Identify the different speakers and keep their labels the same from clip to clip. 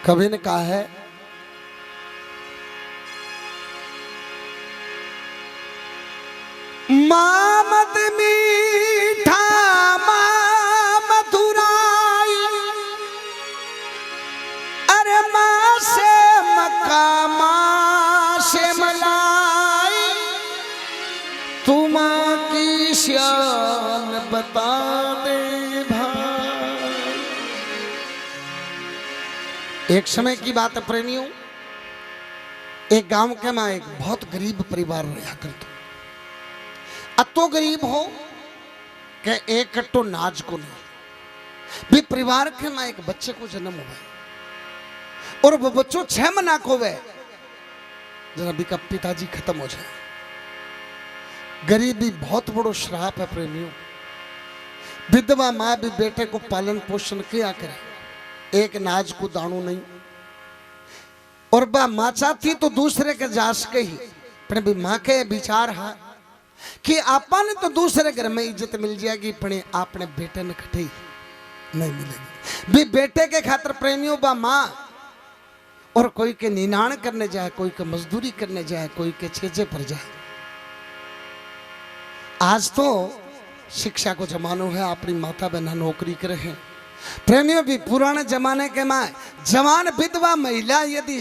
Speaker 1: कवि ने कहा है, मामद मीठा माँ मधुराई, अरे माँ से मक्का माँ से मलाई, तुम की शान बता दे भाई। एक समय की बात है प्रेमियों, एक गांव के में एक बहुत गरीब परिवार रहा करता। अतो गरीब हो कि एक कट्टो नाज को नहीं भी परिवार के में एक बच्चे को जन्म हुआ और वो बच्चों 6 महीना को हुए जरा भी का पिताजी खत्म हो जाए। गरीबी बहुत बड़ो श्राप है प्रेमियों। विधवा माँ भी बेटे को पालन पोषण किया करे, एक नाज को दाणु नहीं। और बा माँ चाहती तो दूसरे के जास के ही, पर भी माँ के विचार है कि आपने तो दूसरे घर में इज्जत मिल जाएगी, पर आपने बेटे ने कटे नहीं मिलेगी। भी बेटे के खातर प्रेमियों बा माँ और कोई के निनाण करने जाए, कोई के मजदूरी करने जाए, कोई के छेजे पर जाए। आज तो शिक्षा को जमानो है, अपनी माता बहना नौकरी करे हैं प्रेमियों। भी पुराने जमाने के में जवान विधवा महिला यदि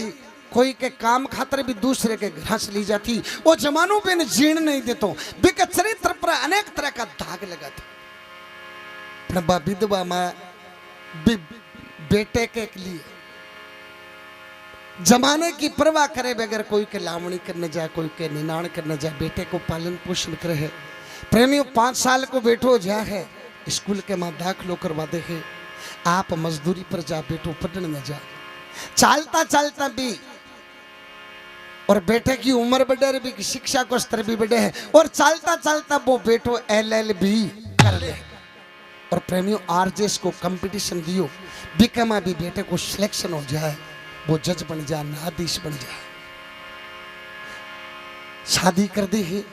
Speaker 1: कोई के काम खातर भी दूसरे के घर से ली जाती, वो जमानों पे जीण नहीं देते, बिक चरित्र पर अनेक तरह का दाग लगा था। विधवा माँ बेटे के लिए जमाने की परवाह करे बगैर कोई के लावणी करने जाए, कोई के निनाण करने जाए, बेटे को पालन पोषण करे है प्रेमियों। 5 साल को बेटो जा है स्कूल के मां दाखिलो करवा दे है, आप मजदूरी पर जा, बेटो पढ़ने न जा। चलता चलता भी और बेटे की उम्र बढ़े भी, शिक्षा को स्तर भी बढ़े है, और चलता चलता वो बेटो LLB कर ले। और प्रेमियों आरजेएस को कंपटीशन दियो, बीकमा भी बेटे को सिलेक्शन हो जाए, वो जज बन जाए, न्यायाधीश बन जाए। शादी कर दी है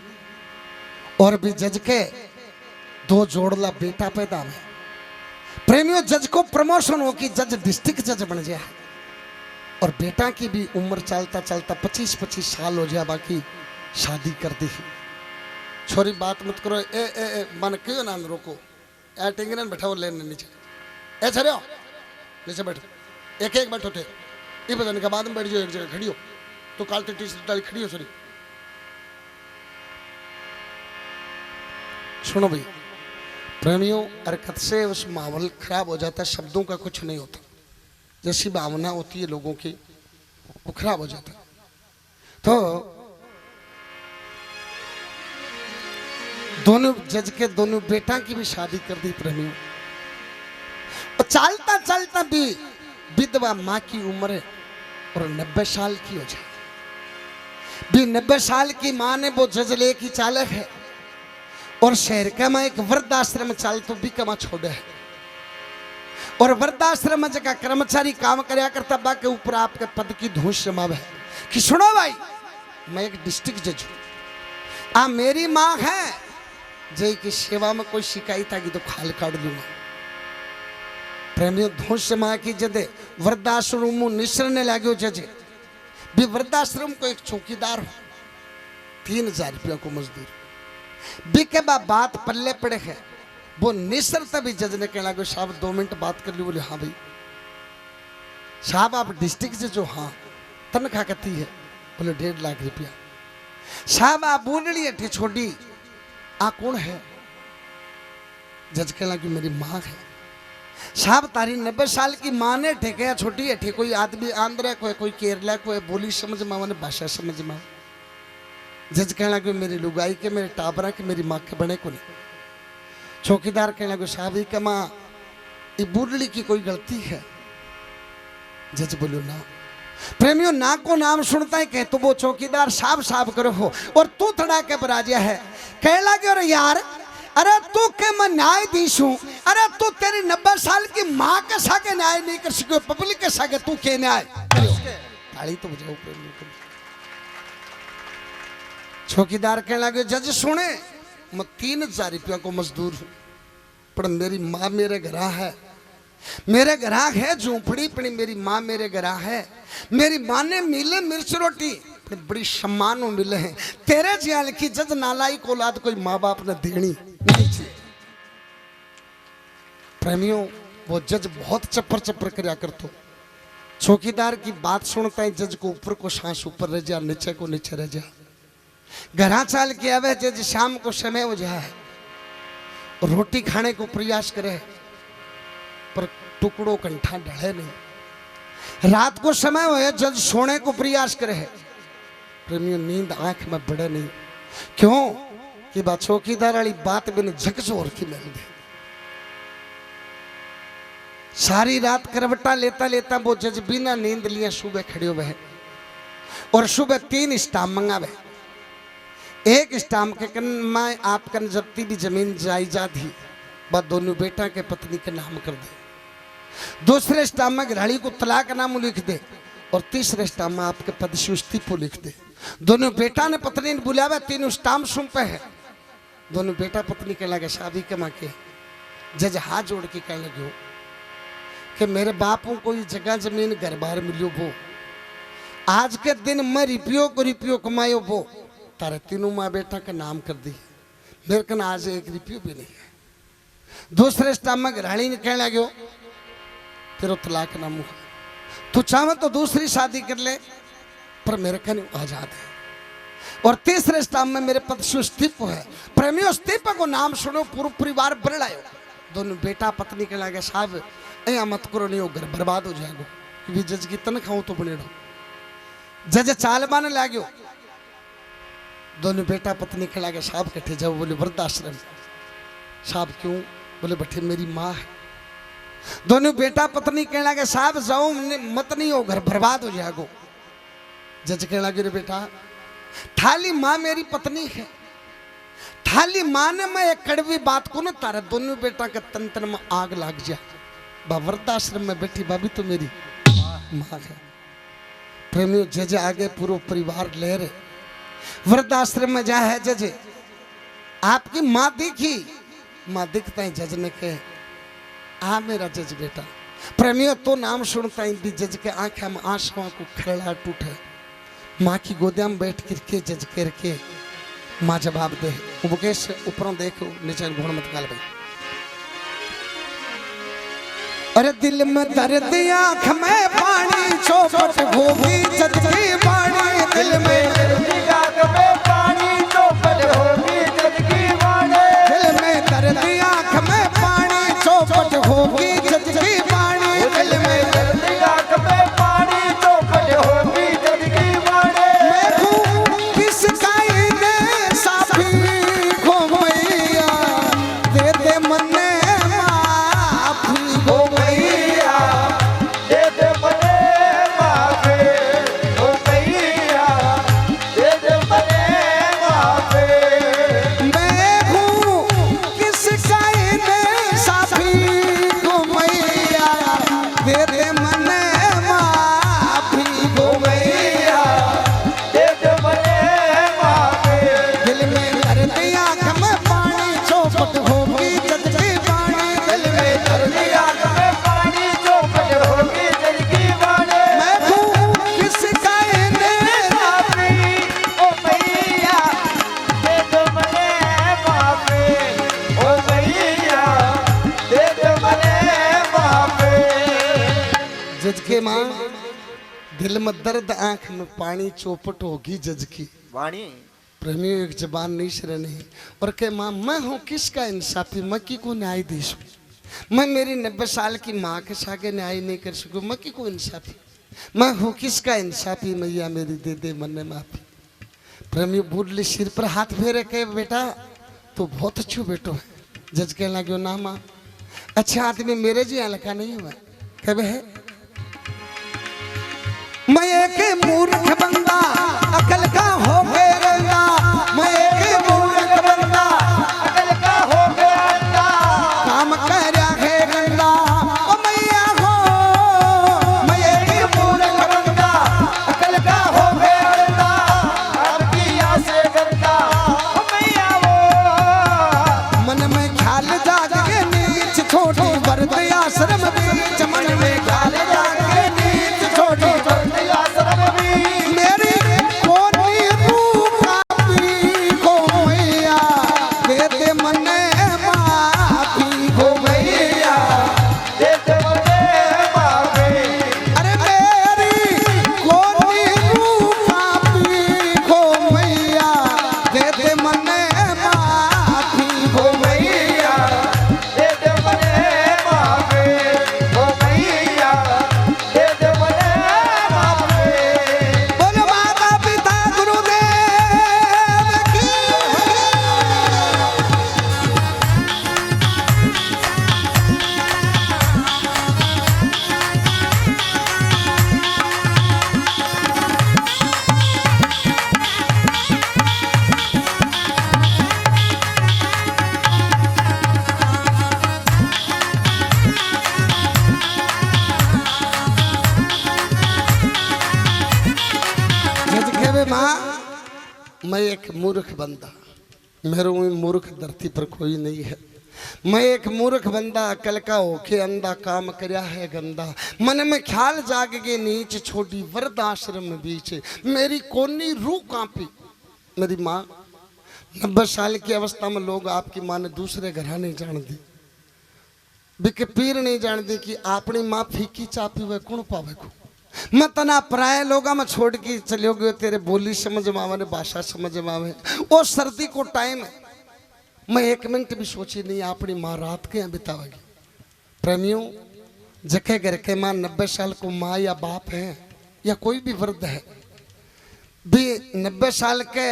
Speaker 1: और भी जज के 2 जोड़ला बेटा पैदा हुए प्रेमियों। जज को प्रमोशन हो कि जज डिस्ट्रिक्ट जज बन जाए, और बेटा की भी उम्र चलता चलता 25-25 साल हो जाए, बाकी शादी कर दी। छोरी बात मत करो, ए मन क्यों ना रोको, ए टिंगरन बैठा हो लेने नीचे, ए छरे नीचे बैठो, एक बैठो थे, ये बदन के बाद में बैठ जाओ, एक जगह खड़ी हो तो कालते टी-शर्ट डाली खड़ी हो। सॉरी सुनो भाई प्रेमियों, हरकत से उस माहौल खराब हो जाता है, शब्दों का कुछ नहीं होता, जैसी भावना होती है लोगों की वो खराब हो जाता है। तो दोनों जज के दोनों बेटा की भी शादी कर दी प्रेमियों। और चलता चलता भी विधवा माँ की उम्र और 90 साल की हो जाए। भी 90 साल की माँ ने वो जज ले की चालक है, और शहर का में एक वृद्धाश्रम चाल तो भी कमा छोड़े है, और वृद्धाश्रम जगह कर्मचारी काम करया करता बा के ऊपर आपके पद की धूस जमावे कि सुनो भाई मैं एक डिस्ट्रिक्ट जज हूं, आ मेरी माँ है जय की सेवा में कोई शिकायत आगी तो खाल काट दूंगा। प्रेमियों धूस जमा की जदे वृद्धाश्रम निसरने लगे जजे भी, वृद्धाश्रम को एक चौकीदार हो 3000 रुपया को मजदूर बिके बात पल्ले पड़े है। वो निसर तभी जज ने कहना कि साहब 2 मिनट बात कर ली। बोले हाँ भाई साहब आप डिस्ट्रिक्ट जज हो? हाँ। तनख्वाह कितनी है? बोले 1.5 लाख रुपया। साहब आप बोलनी अठी छोड़ी आ कौन है? जज कहना कि मेरी माँ है। साहब तारी 90 साल की माँ ने ठेके छोटी अठी, कोई आदमी आंध्र को है, कोई केरला को है, बोली समझ माँ ने भाषा समझ माँ। जज कहना कि मेरी लुगाई के, मेरे टाबरा के, मेरी माँ के बने को नहीं। चौकीदार कहना कि साहब का माँ ये बुरली की कोई गलती है? जज बोलो ना। प्रेमियों ना को नाम सुनता है कह तो वो चौकीदार साहब साहब करो हो, और तू थड़ा के बराजिया है कह लगे और यार अरे तू के मैं न्यायाधीश हूं, अरे तू तेरी 90 साल की माँ के सागे न्याय नहीं कर सके, पब्लिक के सागे तू के न्याय? ताली तो बजाओ प्रेमियों। चौकीदार कहने लगे जज सुने मैं 3000 रुपया को मजदूर हूं, पर मेरी माँ मेरे घर है, मेरे ग्राह है झूंपड़ी पड़ी, मेरी माँ मेरे ग्राह है। मेरी माँ ने मिले मिर्च रोटी बड़ी सम्मान मिले हैं। तेरे जियाल की जज नालायक औलाद कोई माँ बाप ने देनी नहीं थी। प्रेमियों, वो जज बहुत चप्पर चप्पर करया करतो। चौकीदार की बात सुनता है जज को ऊपर को सांस ऊपर रह जा, नीचे को नीचे रह जा। घरा चाल के आवे जज शाम को समय हो जाए, रोटी खाने को प्रयास करे पर टुकड़ों कंठा ढले नहीं। रात को समय हो जज सोने को प्रयास करे, प्रेमियों नींद आंख में बढ़े नहीं। क्यों कि बात चौकीदार वाली बात बिन झकझोर की मिल दे। सारी रात करवटा लेता लेता वो जज बिना नींद लिया सुबह खड़े हुए है और सुबह 3 स्टाम्प मंगावे। एक स्टाम्प के कन मैं आपका जबती भी जमीन जायदाद ही बस दोनों बेटा के पत्नी के नाम कर दे। दूसरे स्टाम्प में घराड़ी को तलाक नाम लिख दे और तीसरे स्टाम्प में आपके पद से इस्तीफा लिख दे। दोनों बेटा ने पत्नी ने बुलावा, 3 स्टाम्प सुन पे है। दोनों बेटा पत्नी के लगे शादी के माँ के जज हाथ जोड़ के कहने लगे कि मेरे बापू को ये जगह जमीन घर बार मिलो वो आज के दिन मैं रिपियो कमायो वो तारे तीनों माँ बेटा का नाम कर दी। मेरे कन आज 1 रुपया भी नहीं है। दूसरे स्टाम्प में घराड़ी ने कहने लगे तेरा तलाक नाम हुआ, तू चाहे तो दूसरी शादी कर ले पर मेरे कन आजाद है। और तीसरे स्टाम्प में मेरे पद से इस्तीफा है। प्रेमियों, इस्तीफा को नाम सुनो पूरा परिवार बरड़ायो। दोनों बेटा पत्नी के लगे साहब ऐ मत करो, नहीं हो घर बर्बाद हो जाएगा क्योंकि जज की तनख्वाह तो बने रहो। जज चाल माने लागो। दोनों बेटा पत्नी के लगे साहब कट्ठे जाओ। बोले वृद्धाश्रम। साहब क्यों? बोले बठे मेरी माँ है। दोनों बेटा पत्नी कहने लगे साहब जाओ मत, नहीं हो घर बर्बाद हो जाएगा। जज कहने लगे रे बेटा थाली माँ मेरी पत्नी है, थाली माँ ने मैं एक कड़वी बात को ना तारा दोनों बेटा के तन तन में आग लग जा। वृद्धाश्रम में बैठी भाभी तो मेरी माँ है। प्रेमियों, जज आगे पूरा परिवार ले रहे। वृद्धाश्रम में जा है जज, आपकी माँ दिखी। माँ दिखता है जज ने कहे आ मेरा जज बेटा। प्रेमियों, तो नाम सुनता है भी जज के आंखें में आंसुओं को खड़ा टूटे। माँ की गोदिया में बैठ करके जज करके माँ जवाब दे। मुकेश ऊपरों देखो नीचे घोड़ मत गाल भाई। अरे दिल में दर्द आँख में पानी चौपट होगी जज की वाणी। दिल में दर्द आँख में पानी चौपट होगी जज की वाणी। दिल में दर्द आँख में पानी चौपट होगी जज की वाणी। दिल में दर्द आँख में पानी चौपट होगी जज की वाणी। मैं हूँ किसका साफी हो मैया दे दे मन्ने माफी हो मैया दे दे मन्ने माफी हो मैया दे दे मन्ने माफी। मैं हूँ किसका साफी हो मैया दे दे मन्ने माफी हो मैया दे दे मन्ने माफी। दिल में दर्द आँख में पानी चौपट होगी जज की वाणी। दिल में दर्द आँख में पानी चौपट होगी जज की वाणी। मैं हूँ किसका साफी ओ मैया दे दो मने माफी ओ मैया दे दो मने माफी। जज के माँ दिल में दर्द आँख में पानी चौपट होगी जज की
Speaker 2: वाणी।
Speaker 1: प्रेमियों, एक जबान नहीं शरण नहीं और के माँ मैं हूँ किसका इंसाफी, मैं की को न्यायाधीश हूँ। मैं मेरी 90 साल की माँ के सागे न्याय नहीं कर सकूँ, मैं की को इंसाफी। मैं हूँ किसका इंसाफी, मैया मेरी दे दे मन माफी। प्रेमियों, बूढ़ सिर पर हाथ फेरे के बेटा तो बहुत अच्छो बेटो है। जज कहने लगे ना माँ अच्छा आदमी मेरे जी हल्का नहीं हुआ कहे है। मैं एक मूर्ख बंदा अकल का हो गया। मैं एक मूर्ख बंदा अकल का हो गया। काम कर रहा है गंदा ओ मैया हो। मैं एक मूर्ख बंदा अकल का हो गया। आपकी आसे गंदा ओ मैया हो। मन में ख्याल जाग के नीच छोटी वर्द आश्रम में बे माँ मैं एक मूर्ख बंदा, मेरे मूर्ख धरती पर कोई नहीं है। मैं एक मूर्ख बंदा अकल का होके अंधा काम करया है गंदा। मन में ख्याल जाग के नीच छोड़ी वृद्ध आश्रम बीच, मेरी कोनी रूह कांपी। मेरी माँ 90 साल की अवस्था में लोग आपकी माँ ने दूसरे घर नहीं जान दी, बिके पीर नहीं जान दी कि अपनी माँ फीकी चापी हुए कौन पावे को। मैं तना पराये लोग में छोड़ के चले गए, तेरे बोली समझ में आवे, भाषा समझ में आवे। वो सर्दी को टाइम है, मैं 1 मिनट भी सोची नहीं अपनी माँ रात के यहाँ बितावेगी। प्रेमियों, जखे घर के माँ 90 साल को माँ या बाप है या कोई भी वृद्ध है भी 90 साल के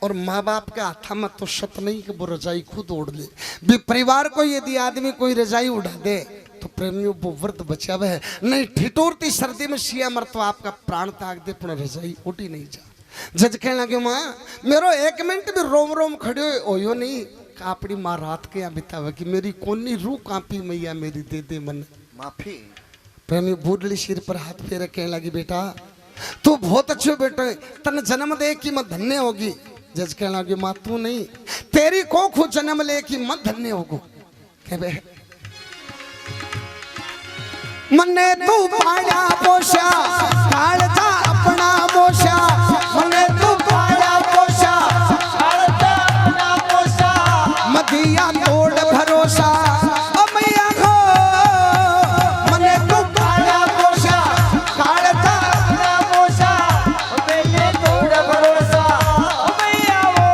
Speaker 1: और माँ बाप के हाथा में तो शत नहीं कि वो रजाई खुद ओढ़ ले भी। परिवार को यदि आदमी कोई रजाई उड़ा दे तो प्रेमियों वो वृद्ध बचा हुआ है। नहीं ठिठुरती सर्दी में सिया मर तो आपका प्राण त्याग दे पर रजाई उठी नहीं जा। जज कहने लगे माँ मेरो 1 मिनट भी रोम रोम खड़े हो नहीं अपनी माँ रात के यहाँ बितावे कि मेरी कोनी रूह कांपी मैया मेरी दे दे मन
Speaker 2: माफी।
Speaker 1: प्रेमी बूढ़ी सिर पर हाथ फेरे कहने लगी बेटा तू बहुत अच्छे बेटे, तन जन्म दे कि मैं धन्य होगी। जज कहने लगे माँ तू नहीं, तेरी को खुद जन्म ले कि मैं धन्य होगो। कहे मने तू पाया पोषा कालजा अपना पोषा, मने तू पाया पोषा कालजा अपना पोषा, मदिया तोड़ भरोसा अमैया हो। मने तू पाया पोषा कालजा अपना पोषा, मदिया तोड़ भरोसा अमैया हो।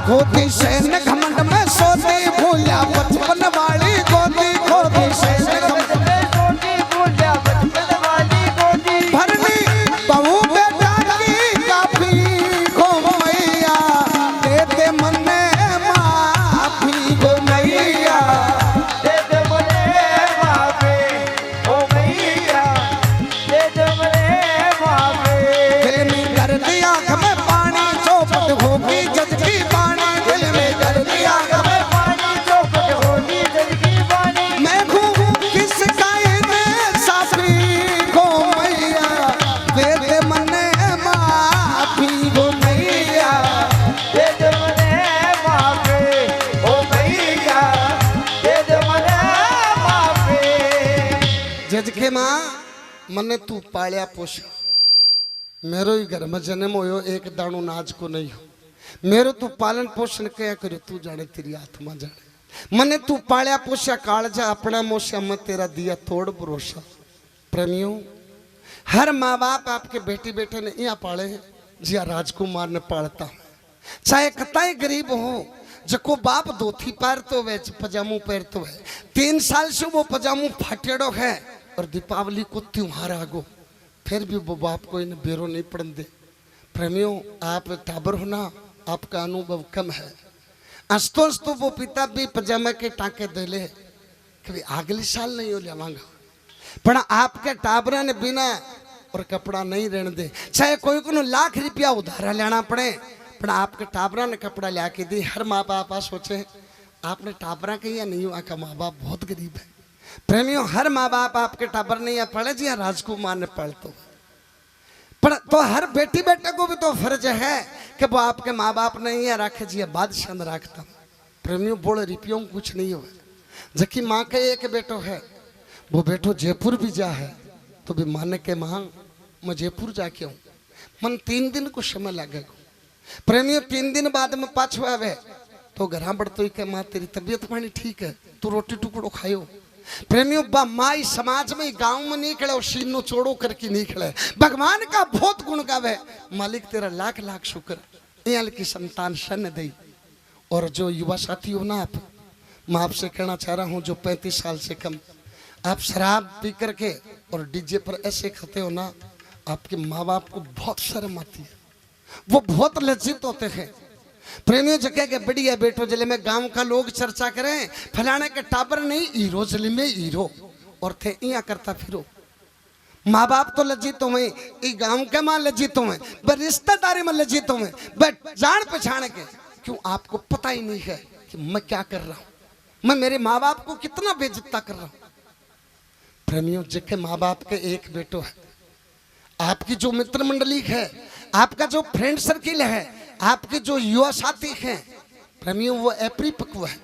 Speaker 1: गोदी सैन घमंड में सोती भूलिया बचपन वाली गोदी, गोदी सैन मने तू पालिया पोषा, मेरो ही घर में जन्म हो एक दाणु नाज को नहीं हो, मेरो तू पालन पोषण क्या करे तू जाने तेरी आत्मा जाने। मने तू पालिया पोषा कालजा अपना मोशा, मैं तेरा दिया तोड़ भरोसा। प्रेमियों, हर माँ बाप आपके बेटी बेटे ने यहाँ पाले हैं जिया राजकुमार ने पालता है। चाहे कताई गरीब हो, जको बाप धोती पहनतो है पजामू पहनतो है, 3 साल से वो पजामू फाटेड़ो है और दीपावली को त्योहार आगो फिर भी वो बाप को इन बेरो नहीं पड़न दे। प्रेमियों, आप टाबर हो ना, आपका अनुभव कम है। अस्तो अस्तो वो पिता भी पजामा के टाके दे ले कभी अगले साल नहीं हो जावांगा, पर आपके टाबरा ने बिना और कपड़ा नहीं रहने दे। चाहे कोई को लाख रुपया उधारा लेना पड़े, पर आपके टाबरा ने कपड़ा ला के दी। हर माँ बाप सोचे आपने टाबरा के या नहीं हुआ का माँ बाप बहुत गरीब है। प्रेमियों, हर माँ बाप आपके टाबर नहीं पढ़े जी राजकुमार ने पढ़ पर तो हर बेटी बेटे को भी तो फर्ज है कि वो आपके माँ बाप नहीं है रखे जी बादशाह न रखता। प्रेमियों, बोले रिपियों कुछ नहीं हो, जबकि माँ का एक बेटो है, वो बेटो जयपुर भी जा है तो भी माने के माँ मैं जयपुर जाके हूँ, मन 3 दिन को समय लगेगा। प्रेमियों, 3 दिन बाद में पाछो आवे तो घर बढ़तो ही के माँ तेरी तबीयत पानी ठीक है, तू रोटी टुकड़ो खायो। प्रेमियों, माई समाज में गांव में नहीं खड़े और शीनो चोड़ो करके नहीं खड़े, भगवान का बहुत गुण गावे। मालिक तेरा लाख लाख शुक्र यहाँ की संतान सन दे। और जो युवा साथी हो ना, आप मैं आपसे कहना चाह रहा हूँ जो 35 साल से कम आप शराब पी करके और डीजे पर ऐसे खाते हो ना, आपके माँ बाप को बहुत शर्म आती है, वो बहुत लज्जित होते हैं। प्रेमियों, जगह के बढ़िया बेटो जिले में गांव का लोग चर्चा करें फलाने के टाबर नहीं हीरो जिले में हीरो और थे यहाँ करता फिरो। माँ बाप तो लज्जित हुए, गांव के माँ लज्जित हुए, रिश्तेदारी में लज्जित हुए, बट जान पहचान के क्यों आपको पता ही नहीं है कि मैं क्या कर रहा हूँ, मैं मेरे माँ बाप को कितना बेइज्जत कर रहा हूँ। प्रेमियों, जगह माँ बाप के एक बेटो है, आपकी जो मित्र मंडली है, आपका जो फ्रेंड सर्किल है, आपके जो युवा साथी हैं प्रेमियों, वो अपरिपक्व है।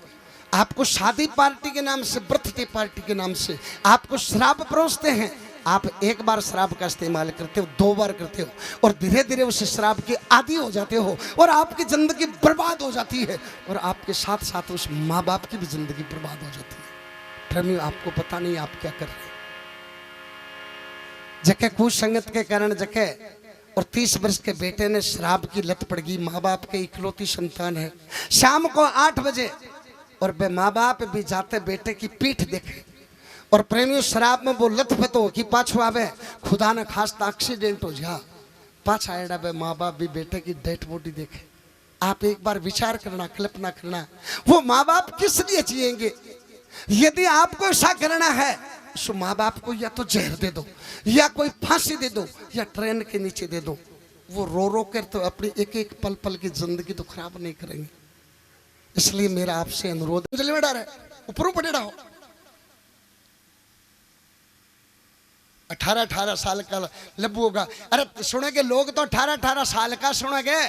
Speaker 1: आपको शादी पार्टी के नाम से, बर्थडे पार्टी के नाम से आपको शराब परोसते हैं। आप एक बार शराब का इस्तेमाल करते हो, 2 बार करते हो और धीरे धीरे उस शराब के आदी हो जाते हो और आपकी जिंदगी बर्बाद हो जाती है और आपके साथ साथ उस माँ बाप की भी जिंदगी बर्बाद हो जाती है। प्रेमियों, आपको पता नहीं आप क्या कर रहे हैं। जके कुछ संगत के कारण जके और 30 वर्ष के बेटे ने शराब की लत पड़ गई। माँ बाप के इकलौती संतान है। शाम को 8 बजे और वे माँ बाप भी जाते बेटे की पीठ देखे और प्रेमियों शराब में वो लत फतो कि पाछो आवे, खुदा न खास्ता एक्सीडेंट हो जा, पाछा आएड़ा वे माँ बाप भी बेटे की डेड बॉडी देखे। आप एक बार विचार करना, कल्पना करना, वो माँ बाप किस लिए जिएंगे? यदि आपको ऐसा करना है तो माँ बाप को या तो जहर दे दो, या कोई फांसी दे दो, या ट्रेन के नीचे दे दो। वो रो रो कर तो अपनी एक एक पल पल की जिंदगी तो खराब नहीं करेंगे। इसलिए मेरा आपसे अनुरोध, जल्दी में डर है, ऊपर पड़े रहो। 18-18 साल का लब्बू होगा। अरे सुनेंगे लोग तो 18-18 साल का सुनेंगे,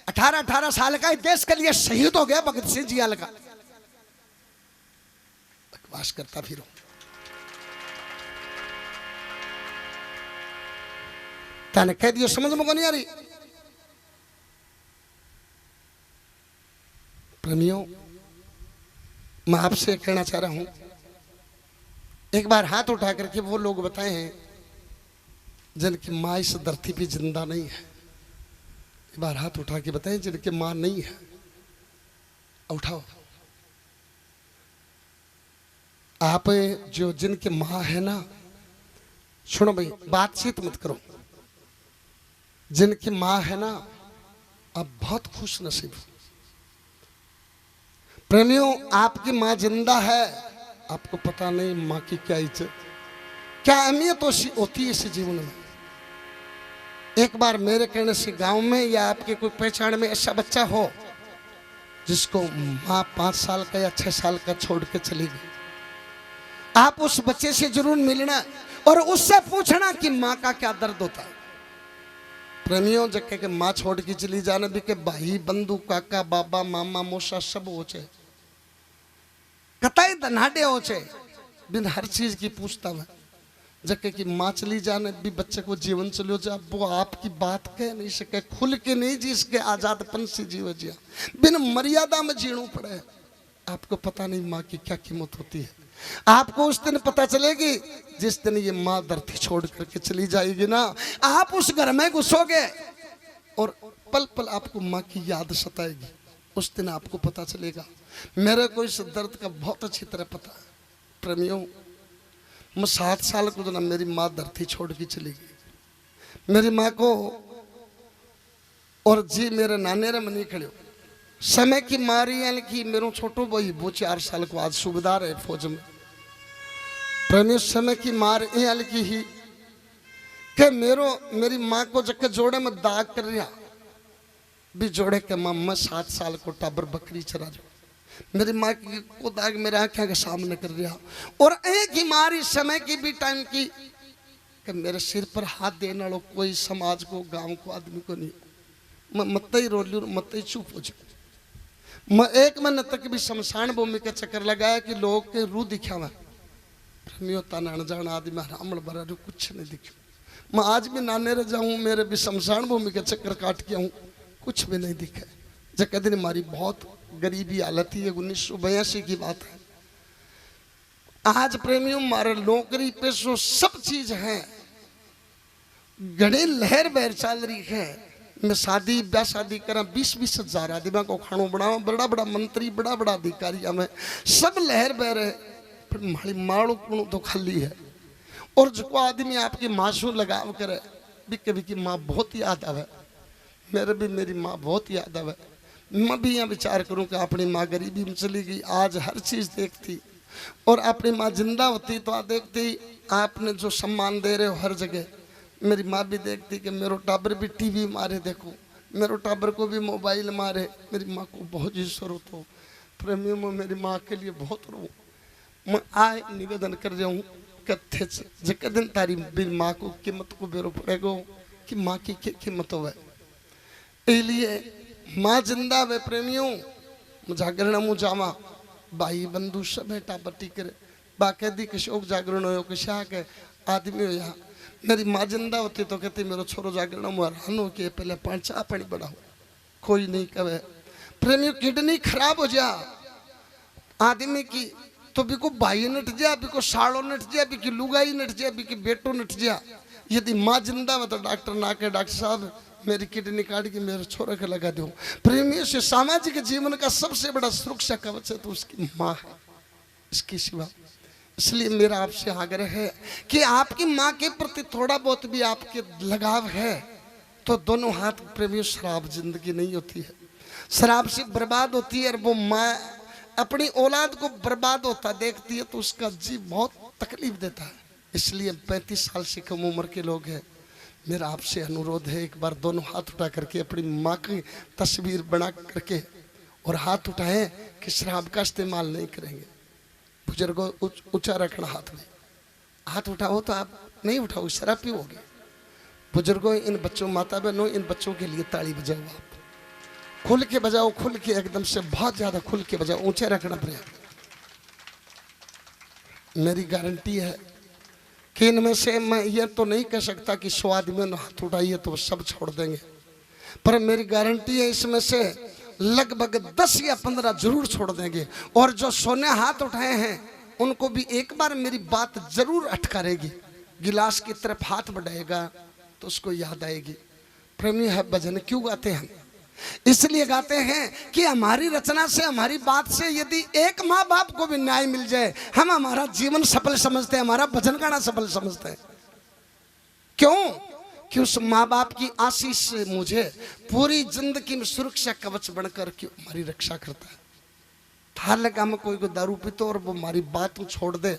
Speaker 1: 18-18 साल का देश के लिए शहीद हो गया भगत सिंह जी का। बकवास करता फिरो। ताने कह दियो, समझ में को नहीं आ रही। प्रेमियों, मैं आपसे कहना चाह रहा हूं, एक बार हाथ उठा करके वो लोग बताए हैं जिनकी माँ इस धरती पे जिंदा नहीं है। एक बार हाथ उठा के बताएं जिनकी माँ नहीं है। उठाओ। आप जो जिनकी माँ है ना, सुनो भाई, बातचीत मत करो। जिनकी माँ है ना, आप बहुत खुश नसीब। प्रेमियों, आपकी माँ जिंदा है, आपको पता नहीं माँ की क्या इज्जत, क्या अहमियत होती है इस जीवन में। एक बार मेरे कहने से गांव में या आपके कोई पहचान में ऐसा बच्चा हो जिसको माँ 5 साल का या 6 साल का छोड़ के चली गई, आप उस बच्चे से जरूर मिलना और उससे पूछना कि माँ का क्या दर्द होता है। प्रेमियों, जब के माँ छोड़ के चली जाने भी के भाई बंधु काका बाबा मामा मौसा सब हो छे, कताई धनाडे हो छे, बिन हर चीज की पूछता है। जबकि कि माँ चली जाने भी बच्चे को जीवन चलो जा, वो आपकी बात कह नहीं सके, खुल के नहीं जी सके, आजादपन से जीव जिया, बिन मर्यादा में जीणू पड़े। आपको पता नहीं माँ की क्या कीमत होती है। आपको उस दिन पता चलेगी जिस दिन ये माँ धरती छोड़ करके चली जाएगी ना, आप उस घर में घुसोगे और पल पल आपको माँ की याद सताएगी। उस दिन आपको पता चलेगा। मेरे को इस दर्द का बहुत अच्छी तरह पता है। प्रेमियों, मैं 7 साल को जो ना मेरी माँ धरती छोड़ के चली गई। मेरी माँ को और जी मेरे नाने रे मनी खड़े समय की मारी यानी कि मेरे छोटो भाई वो 4 साल को आज सूबेदार है फौज में। प्रेमी, समय की मार यानी की ही के मेरी माँ को जब जोड़े में दाग कर रहा भी जोड़े के माँ 7 साल को टाबर बकरी चरा जो मेरी माँ की को दाग मेरे आंखें के सामने कर रहा। और एक ही मारी समय की भी टाइम की कि मेरे सिर पर हाथ देने वालों कोई समाज को गांव को आदमी को नहीं। मैं मत ही रो लू, मत ही चुप हो जाऊँ। मैं 1 महीने तक भी शमशान भूमि का चक्कर लगाया कि लोग के रूह दिखावा। प्रेमियों, तना अनजान आदमी हरामड़ बरा जो कुछ नहीं दिखे। मैं आज भी नाने रह जाऊँ, मेरे भी शमशान भूमि का चक्कर काट के आऊँ, कुछ भी नहीं दिखा। जब दिन हमारी बहुत गरीबी हालत ही है, 1982 की बात है। आज प्रेमियों, हमारे नौकरी पेशो सब चीज है, घड़ी लहर बहर चल रही है। मैं शादी ब्याह शादी करा 20-20 हजार आदमी को खानो बनावा, बड़ा बड़ा मंत्री बड़ा बड़ा अधिकारी हमें सब लहर बह रहे, पर हमारी माड़ो कुणो तो खाली है। और जो आदमी आपकी मासू लगाव करे भी कभी की माँ बहुत याद आवे। मेरे भी मेरी माँ बहुत याद आवे। मैं भी यहाँ विचार करूँ कि अपनी माँ गरीबी में चली गई, आज हर चीज़ देखती, और अपनी माँ जिंदा होती तो आ देखती आपने जो सम्मान दे रहे हो हर जगह। मेरी माँ भी देखती कि मेरो टाबर भी टीवी मारे, देखो मेरो टाबर को भी मोबाइल मारे। मेरी माँ को बहुत ही जरूरत हो। प्रेमियों, में मेरी माँ के लिए बहुत रो। मैं आए निवेदन कर जाऊँ कथे जक दिन तारी माँ को कीमत को बेरो पड़ेगो कि माँ की कीमत होवे इसलिए माँ जिंदा वे प्रेमियों जागरण मु जावा भाई बंधु सब बेटा बटी करे बाकायदी कशोक जागरण हो कशा के आदमी हो यहाँ मेरी माँ जिंदा होती तो कहती मेरा छोरो जागरण मु हैरान हो के पहले पानी चाह पानी बढ़ाओ कोई नहीं कहे प्रेमियों किडनी खराब हो जा आदमी की तो बिको भाई नट जा बिको साड़ो नट जा बिकी लुगाई नट जा बिकी बेटो नट जा यदि माँ जिंदा हो तो डॉक्टर ना के डॉक्टर साहब मेरी किडनी काट के मेरे छोरे के लगा दो प्रेमियों से सामाजिक जीवन का सबसे बड़ा सुरक्षा कवच है तो उसकी माँ है इसके सिवा इसलिए मेरा आपसे आग्रह है कि आपकी माँ के प्रति थोड़ा बहुत भी आपके लगाव है तो दोनों हाथ प्रेमियों शराब जिंदगी नहीं होती है शराब से बर्बाद होती है और वो माँ अपनी औलाद को बर्बाद होता देखती है तो उसका जीव बहुत तकलीफ देता है इसलिए 35 साल से कम उम्र के लोग हैं मेरा आपसे अनुरोध है एक बार दोनों हाथ उठा करके अपनी माँ की तस्वीर बना करके और हाथ उठाएं कि शराब का इस्तेमाल नहीं करेंगे बुजुर्गों ऊंचा रखना हाथ उठाओ तो आप नहीं उठाओ शराब पीओगे बुजुर्गों इन बच्चों माता बहनों इन बच्चों के लिए ताली बजाओ आप खुल के बजाओ खुल के एकदम से बहुत ज्यादा खुल के बजाओ ऊंचे रखना पड़ेगा मेरी गारंटी है कि इनमें से मैं ये तो नहीं कह सकता कि 100 आदमियों ने हाथ उठाइए तो सब छोड़ देंगे पर मेरी गारंटी है इसमें से लगभग 10 या 15 जरूर छोड़ देंगे और जो 100 ने हाथ उठाए हैं उनको भी एक बार मेरी बात जरूर अटकारेगी गिलास की तरफ हाथ बढ़ाएगा तो उसको याद आएगी प्रेमी है भजन क्यों गाते हैं इसलिए गाते हैं कि हमारी रचना से हमारी बात से यदि एक माँ बाप को भी न्याय मिल जाए हम हमारा जीवन सफल समझते हैं हमारा भजन गाना सफल समझते हैं क्यों कि उस माँ बाप की आशीष से मुझे पूरी जिंदगी में सुरक्षा कवच बनकर क्यों हमारी रक्षा करता है थार लगा मैं कोई को दारू पीतो और वो हमारी बात छोड़ दे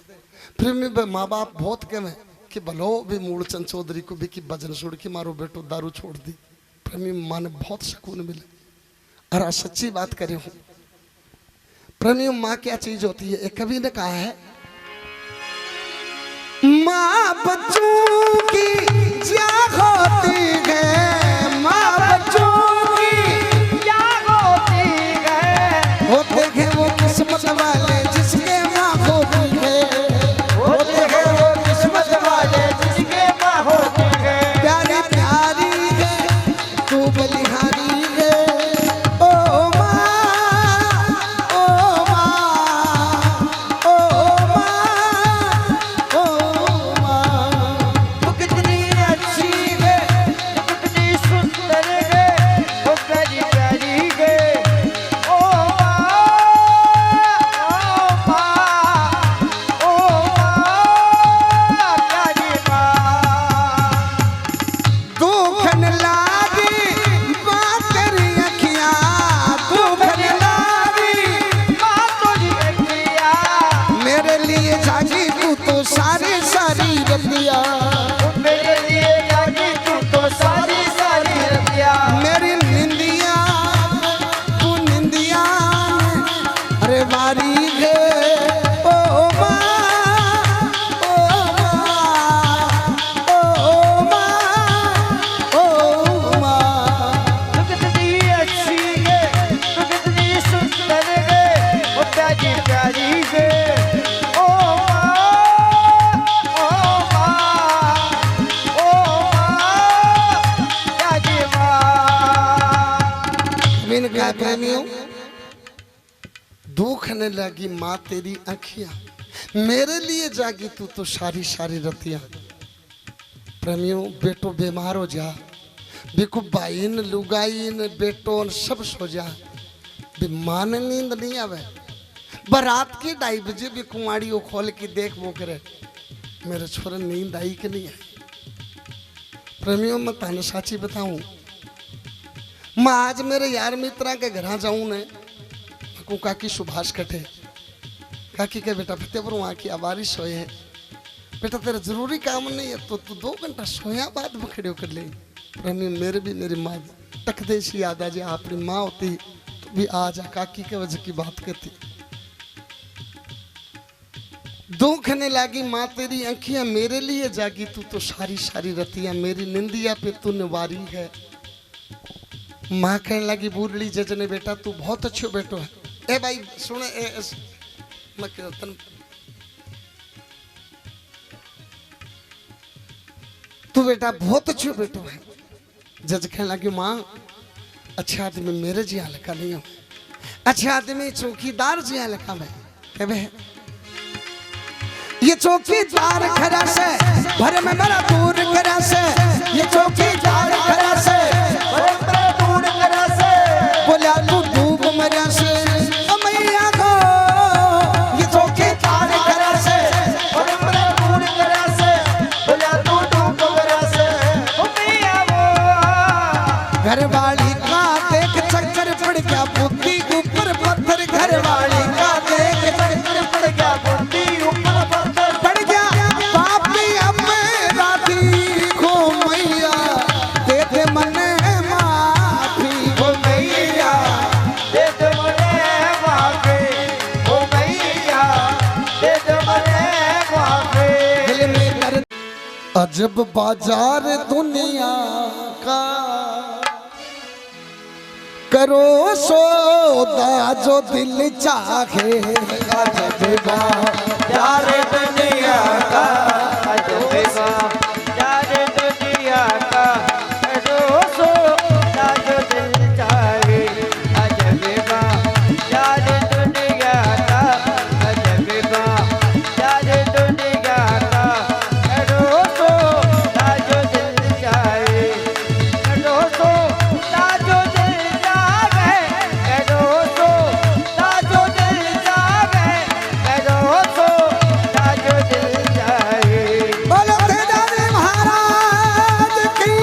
Speaker 1: फिर मैं माँ बाप बहुत कहे कि भलो भी मूलचंद चौधरी को भी कि भजन सुन के मारो बेटो दारू छोड़ दी प्रेमी माँ ने बहुत सुकून मिले और सच्ची बात करे हूं प्रेमी माँ क्या चीज होती है एक कवि ने कहा है माँ बच्चों की जाग होती है माँ बच्चों की जाग होती है होते हैं वो किस्मत वाले जिसके माँ होती है होते हैं वो किस्मत वाले जिसके माँ होती है प्यारी प्यारी है तू बलिहारी है ओ माँ ओ माँ ओ माँ ओ माँ
Speaker 2: वो कितनी अच्छी है वो कितनी सुंदर है वो प्यारी प्यारी है ओ माँ प्यारी माँ
Speaker 1: दुखन लागी बात तेरी अखियाँ दुखन लागी
Speaker 2: माँ तुझी अखियाँ
Speaker 1: मेरे लिए जागी तू तो सारी सारी रतिया
Speaker 2: मेरे लिए जागी तू तो सारी सारी रतिया
Speaker 1: मेरी निंदिया तू निंदिया अरे वारी है ओ माँ ओ माँ ओ माँ
Speaker 2: तू कितनी अच्छी है तू कितनी सुंदर है वो प्यारी प्यारी है ओ प्यारी माँ
Speaker 1: बिन का प्रेमियों दुखने लगी माँ तेरी आँखियाँ मेरे लिए जागी तू तो सारी सारी रतियाँ प्रेमियों बेटो बीमार हो जा बिको भाईन लुगाईन बेटो सब सो जा बे माँ ने नींद नहीं आवे बरात की 2:30 बजे भी कुंवाड़ी खोल के देख वो करे मेरे छोरे नींद आई कि नहीं आई प्रेमियों मैं ताने साची बताऊं मैं आज मेरे यार मित्रा के घर जाऊं ने को काकी सुभाष कटे काकी के बेटा फतेहपुर वहाँ की बारिश सोए है बेटा तेरा जरूरी काम नहीं है तो तू 2 घंटा सोया बाद में खड़े कर ले प्रेमी मेरे भी मेरी माँ तक देशी याद आ जाए अपनी माँ होती तो भी आ जा काकी के वजह की बात करती दुखने लगी माँ तेरी आंखियां मेरे लिए जागी, तू तो सारी सारी रतियां मेरी निंदिया पे तू निवारी है। माँ कहने लगी बूढ़ी जजने बेटा तू बहुत अच्छो बेटो है। ए भाई सुने तू बेटा बहुत अच्छो बेटो है। जज कहने लगी माँ अच्छा आदमी मेरे जिया लगा नहीं हो, अच्छा आदमी चौकीदार जिया लगा मैं ये चौकीदार खरा से भर में बड़ा दूर करा से, ये चौकीदार खरा से भर में बड़ा दूर करा से, बोला तू डूब मरा से मैया को, ये चौकीदार खरा से भर में बड़ा दूर करा से, बोला तू डूब मरा से मैया वो। घरवाली का देख चक्कर पड़ गया बुद्धि ऊपर पत्थर, घरवाली का देख चक्कर पड़ गया बुद्धि ऊपर पत्थर, पड़ गया पापी अब राती को मैया दे दे मने माफी को मैया
Speaker 2: दे दे मने माफी ओ मैया दे दे मने माफी।
Speaker 1: दिल में दर्द अजब बाजार दुनिया का, करो सौदा जो दिल चाहे, अजब
Speaker 2: बाजार दुनिया का, अजब बाजार दुनिया का, करो सौदा जो दिल चाहे, अजब बाजार दुनिया का, अजब बाजार दुनिया का, करो सौदा जो दिल चाहे, करो सौदा जो दिल चाहे, करो सौदा जो दिल चाहे, करो सौदा जो दिल चाहे।
Speaker 1: बोलो तेजानी महाराज की।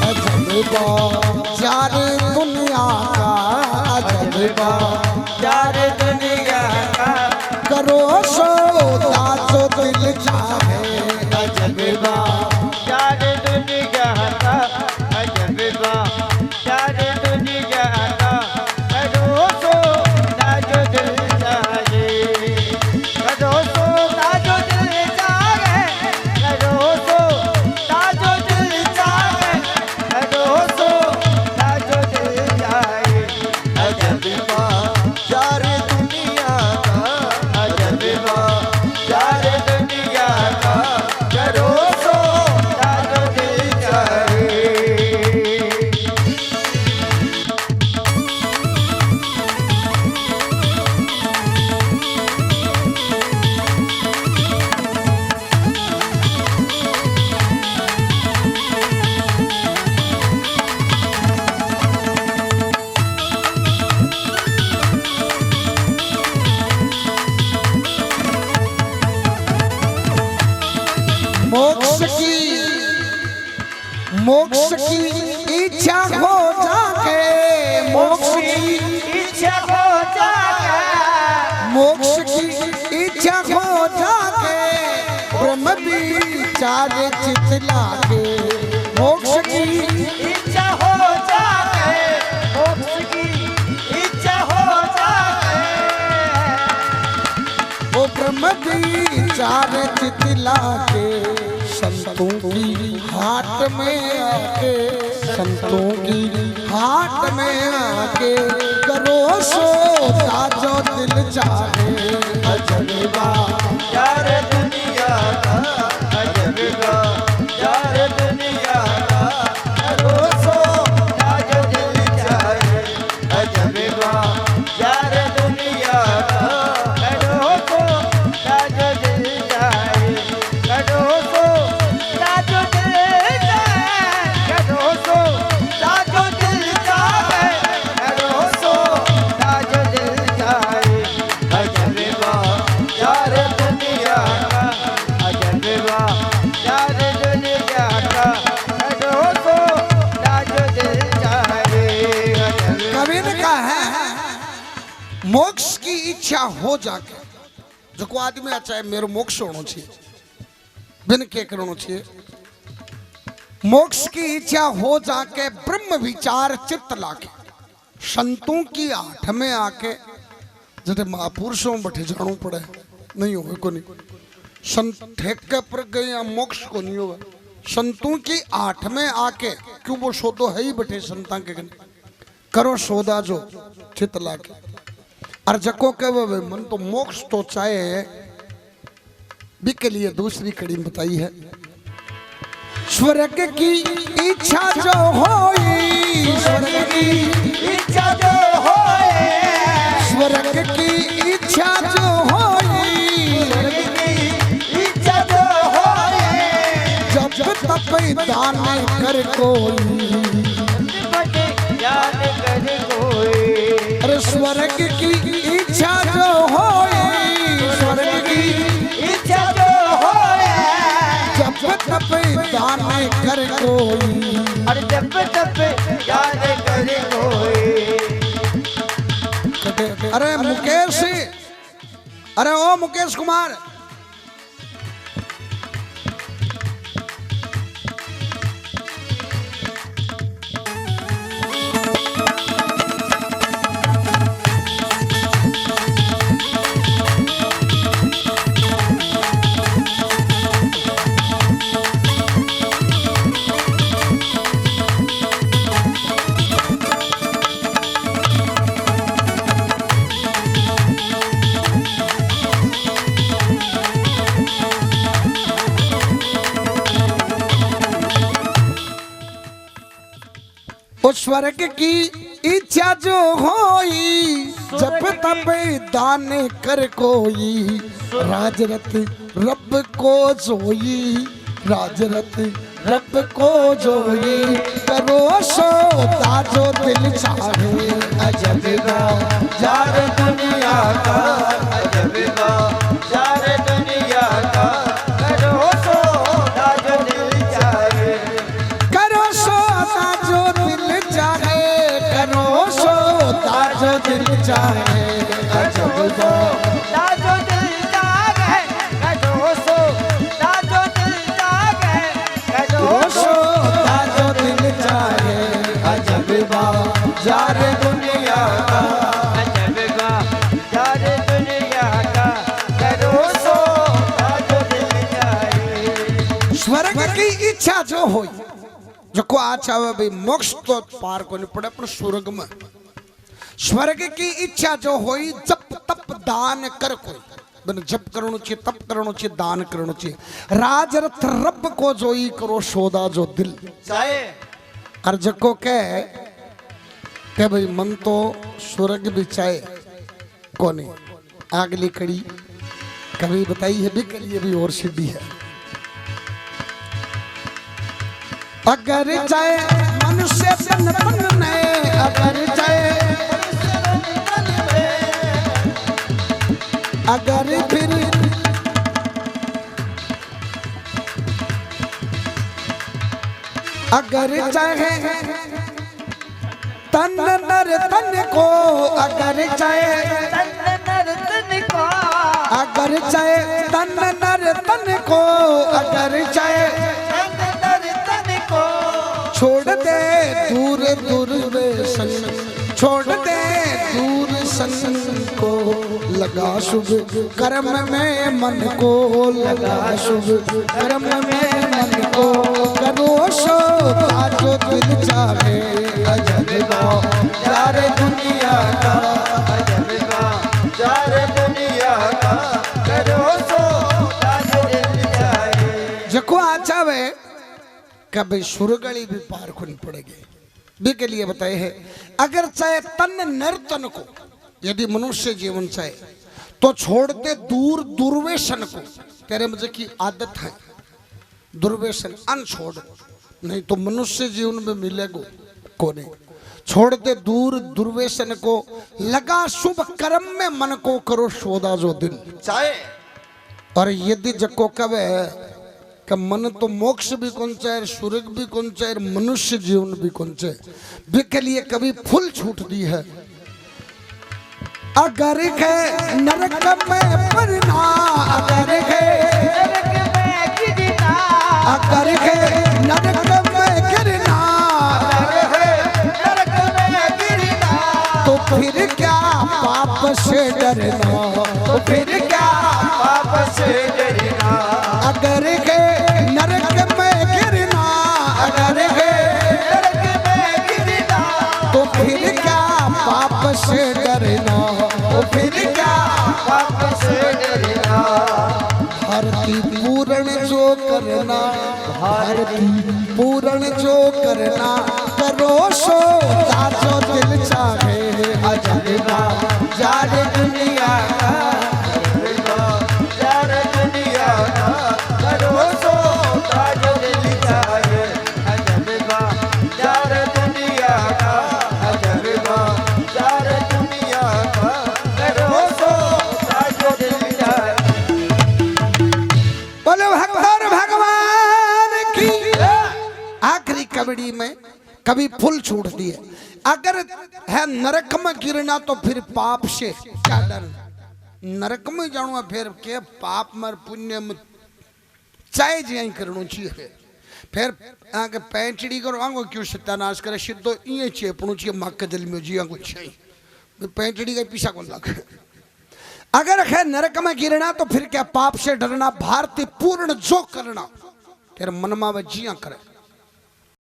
Speaker 1: अजब बाजार दुनिया का, अजब
Speaker 2: बाजार दुनिया का,
Speaker 1: करो सौदा जो दिल चाहे,
Speaker 2: अजब बाजार दुनिया का, अजब बाजार दुनिया का, करो सौदा जो दिल चाहे, करो सौदा जो दिल चाहे, करो सौदा जो दिल चाहे, करो सौदा जो दिल चाहे, अजब बाजार दुनिया का, अजब बाजार दुनिया का, करो सौदा जो दिल चाहे।
Speaker 1: मोक्ष की इच्छा हो जाके, मोक्ष की
Speaker 2: इच्छा हो जाके,
Speaker 1: मोक्ष की इच्छा हो जाके, ब्रह्म विचार चित लागे, मोक्ष की
Speaker 2: इच्छा हो जाके, मोक्ष की इच्छा हो जाके,
Speaker 1: ओ ब्रह्म विचार चित लागे, संतों की हाट में आके, संतों की हाट में आके, करो सौदा जो दिल चाहे, अजब
Speaker 2: बाजार दुनिया का, अजब बाजार दुनिया का, करो सौदा जो दिल चाहे, अजब बाजार दुनिया का, करो सौदा जो दिल चाहे, करो सौदा जो दिल चाहे, करो सौदा जो दिल चाहे, करो सौदा जो दिल चाहे, अजब बाजार दुनिया का, अजब बाजार दुनिया का, करो सौदा जो दिल चाहे, अजब।
Speaker 1: कवि ने कहा है मोक्ष की इच्छा हो जाके, जो को आदमी अच्छा है मेरे मोक्ष होना चाहिए, बिन के करना चाहिए, मोक्ष की इच्छा हो जाके, ब्रह्म विचार चित्त लाके, संतों की आठ में आके, जटे महापुरुषों बैठे जाणू पड़े नहीं हो को नहीं संत ठेके पर गए मोक्ष को नहीं होगा संतों की आठ में आके क्यों वो सौदो है ही बैठे संता के गन करो सौदा जो चित लाके और जको के वे मन तो मोक्ष तो चाहे भी के लिए दूसरी कड़ी बताई है स्वर्ग की इच्छा जो होई स्वर्ग की
Speaker 2: इच्छा जो होए
Speaker 1: स्वर्ग की इच्छा जो होई
Speaker 2: इच्छा जो होए
Speaker 1: जब तप दान कर कोई
Speaker 2: बटे याद कर कोई
Speaker 1: अरे स्वर्ग की इच्छा जो होई स्वर्ग की
Speaker 2: इच्छा जो होए
Speaker 1: जब तप दान कर कोई
Speaker 2: अरे जब तब याद कर कोई
Speaker 1: अरे मुकेश अरे ओ मुकेश कुमार उस स्वर्ग की इच्छा जो होई जब तब दान कर कोई राजरथ रब को जोई राजरथ रब को जोई करो सौदा जो दिल चाहे अजब
Speaker 2: जार दुनिया का अजब जार दुनिया का करो सौदा जो दिल चाहे
Speaker 1: करो सौदा जो दिल चाहे करो सौदा जो दिल चाहे अजब
Speaker 2: दादो दिल जागे करो सौदा जो दिल जागे करो
Speaker 1: सौदा जो दिल चाहे अजब
Speaker 2: जार दुनिया का अजब जार दुनिया का करो सौदा जो दिल चाहे
Speaker 1: स्वर्ग की इच्छा जो होई जो को आज आवे भाई मोक्ष तो पार को नहीं पड़े पर स्वर्ग में स्वर्ग की इच्छा जो होई जप तप दान कर कोई बन जप करणो चाहिए तप करणो चाहिए दान करणो चाहिए राजरथ रब को जोई करो सौदा जो दिल
Speaker 2: चाहे
Speaker 1: और जको के भाई मन तो स्वर्ग भी चाहे कोने अगली कड़ी कभी बताई है भी के लिए भी और सीढ़ी है अगर चाहे मनुष्य तन बनने अगर चाहे अगर फिर अगर चाहे तन नर तन को अगर चाहे अगर चाहे तन नर तन को अगर चाहे छोड़ दे दूर दूर व्यसन छोड़ दे दूर सन को लगा शुभ कर्म में मन को लगा शुभ कर्म में मन को करो सौदा जो दिल चाहे अजब
Speaker 2: जार दुनिया का अजब जार दुनिया का करो सौदा जो दिल चाहे
Speaker 1: जको आचा वे कभी सुरगली भी पार खुन पड़ेगी भी के लिए बताए है अगर चाहे तन नर तन को यदि मनुष्य जीवन चाहे तो छोड़ दे दूर दुर्व्यसन को तेरे मुझे की आदत है दुर्व्यसन अन छोड़ नहीं तो मनुष्य जीवन में मिलेगा कोने छोड़ दे दूर दुर्व्यसन को लगा शुभ कर्म में मन को करो सौदा जो दिल
Speaker 2: चाहे
Speaker 1: और यदि जको कवे कि मन तो मोक्ष भी कौन चाहे स्वर्ग भी कौन चाहे मनुष्य जीवन भी कौन चाहे भी के लिए कभी फुल छूट दी है अगर है नरक में पड़ना अगर है अगर है नरक में गिरना तो फिर क्या पाप से डरना,
Speaker 2: तो फिर क्या पाप से डरना।
Speaker 1: अगर है नरक में गिरना, अगर है
Speaker 2: नरक में गिरना,
Speaker 1: तो फिर क्या पाप से डरना,
Speaker 2: तो फिर क्या पाप से डरना।
Speaker 1: भारती पूर्ण जो करना, भारती पूर्ण जो करना, करो सो जो दिल चाहे।
Speaker 2: अजनबा जार दुनिया का, जार दुनिया का, करो सो जो दिल चाहे। अजनबा जार दुनिया का, अजनबा जार दुनिया का, करो सो जो दिल चाहे।
Speaker 1: बोलो भगवान भगवान की। आखिरी कबड्डी में कभी फुल छूट दिए, अगर है नरक में गिरना तो फिर पाप से क्या डरना। नरक में जाना फिर के पाप में पुण्य में चाहे जी करना चाहिए। फिर आगे पैंचड़ी करो आंगो क्यों सत्यानाश करे, सीधो ये चेपणु चाहिए मक्क दिल में जी आंगो चाहिए पैंचड़ी का पीछा कौन लगे। अगर है नरक में गिरना तो फिर क्या पाप से डरना, भारती पूर्ण जो करना तेरे मन में वह जिया करे।